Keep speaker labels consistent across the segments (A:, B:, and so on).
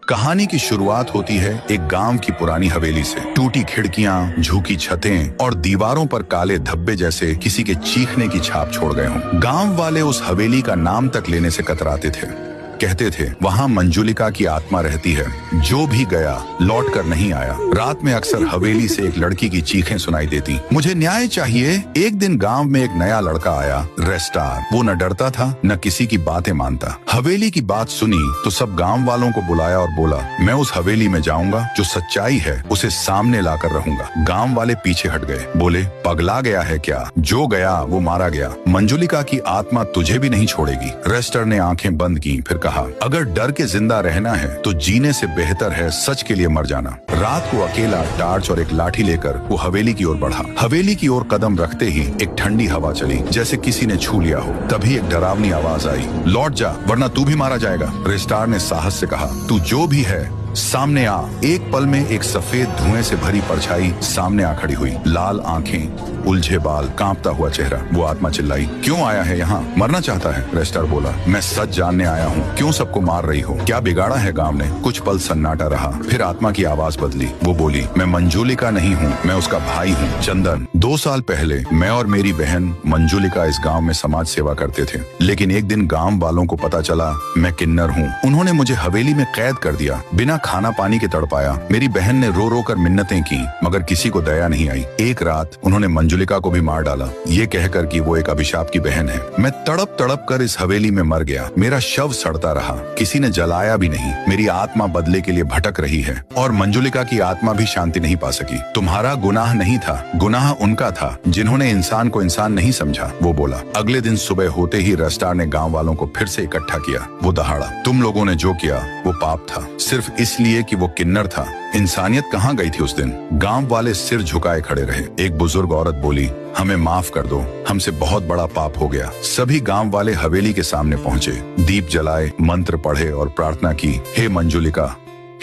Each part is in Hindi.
A: कहानी की शुरुआत होती है एक गांव की पुरानी हवेली से। टूटी खिड़कियां, झुकी छतें और दीवारों पर काले धब्बे जैसे किसी के चीखने की छाप छोड़ गए हों। गांव वाले उस हवेली का नाम तक लेने से कतराते थे। कहते थे वहां मंजुलिका की आत्मा रहती है, जो भी गया लौट कर नहीं आया। रात में अक्सर हवेली से एक लड़की की चीखें सुनाई देती, मुझे न्याय चाहिए। एक दिन गांव में एक नया लड़का आया, रेस्टार। वो न डरता था न किसी की बातें मानता। हवेली की बात सुनी तो सब गांव वालों को बुलाया और बोला, मैं उस हवेली में जाऊंगा, जो सच्चाई है उसे सामने लाकर रहूंगा। गांव वाले पीछे हट गए, बोले पगला गया है क्या? जो गया वो मारा गया। मंजुलिका की आत्मा तुझे भी नहीं छोड़ेगी। रेस्टर ने आंखें बंद की, फिर कहा, अगर डर के जिंदा रहना है तो जीने से बेहतर है सच के लिए मर जाना। रात को अकेला टार्च और एक लाठी लेकर वो हवेली की ओर बढ़ा। हवेली की ओर कदम रखते ही एक ठंडी हवा चली, जैसे किसी ने छू लिया हो। तभी एक डरावनी आवाज आई, लौट जा वरना तू भी मारा जाएगा। रेस्टार ने साहस से कहा, तू जो भी है सामने आ। एक पल में एक सफेद धुएं से भरी परछाई सामने आ खड़ी हुई। लाल आंखें, उलझे बाल, कांपता हुआ चेहरा। वो आत्मा चिल्लाई, क्यों आया है यहाँ? मरना चाहता है? रेस्टार बोला, मैं सच जानने आया हूँ। क्यों सबको मार रही हो? क्या बिगाड़ा है गांव ने? कुछ पल सन्नाटा रहा, फिर आत्मा की आवाज बदली। वो बोली, मैं मंजुलिका नहीं हूँ, मैं उसका भाई हूँ, चंदन। 2 साल पहले मैं और मेरी बहन मंजुलिका इस गाँव में समाज सेवा करते थे, लेकिन एक दिन गाँव वालों को पता चला मैं किन्नर हूँ। उन्होंने मुझे हवेली में कैद कर दिया, बिना खाना पानी के तड़पाया। मेरी बहन ने रो रो कर मिन्नतें की, मगर किसी को दया नहीं आई। एक रात उन्होंने मंजुलिका को भी मार डाला, ये कहकर कि वो एक अभिशाप की बहन है। मैं तड़प तड़प कर इस हवेली में मर गया। मेरा शव सड़ता रहा, किसी ने जलाया भी नहीं। मेरी आत्मा बदले के लिए भटक रही है और मंजुलिका की आत्मा भी शांति नहीं पा सकी। तुम्हारा गुनाह नहीं था, गुनाह उनका था जिन्होंने इंसान को इंसान नहीं समझा, वो बोला। अगले दिन सुबह होते ही रेस्टार ने गाँव वालों को फिर से इकट्ठा किया। वो दहाड़ा, तुम लोगों ने जो किया वो पाप था, सिर्फ इसलिए कि वो किन्नर था। इंसानियत कहाँ गई थी उस दिन? गांव वाले सिर झुकाए खड़े रहे। एक बुजुर्ग औरत बोली, हमें माफ कर दो, हमसे बहुत बड़ा पाप हो गया। सभी गांव वाले हवेली के सामने पहुंचे, दीप जलाए, मंत्र पढ़े और प्रार्थना की, हे मंजुलिका,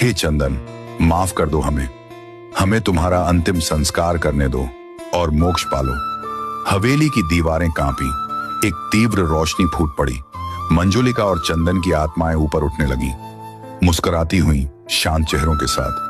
A: हे चंदन, माफ कर दो हमें, हमें तुम्हारा अंतिम संस्कार करने दो और मोक्ष पालो। हवेली की दीवारें कांपी, एक तीव्र रोशनी फूट पड़ी। मंजुलिका और चंदन की आत्माएं ऊपर उठने लगी, मुस्कुराती हुई, शांत चेहरों के साथ।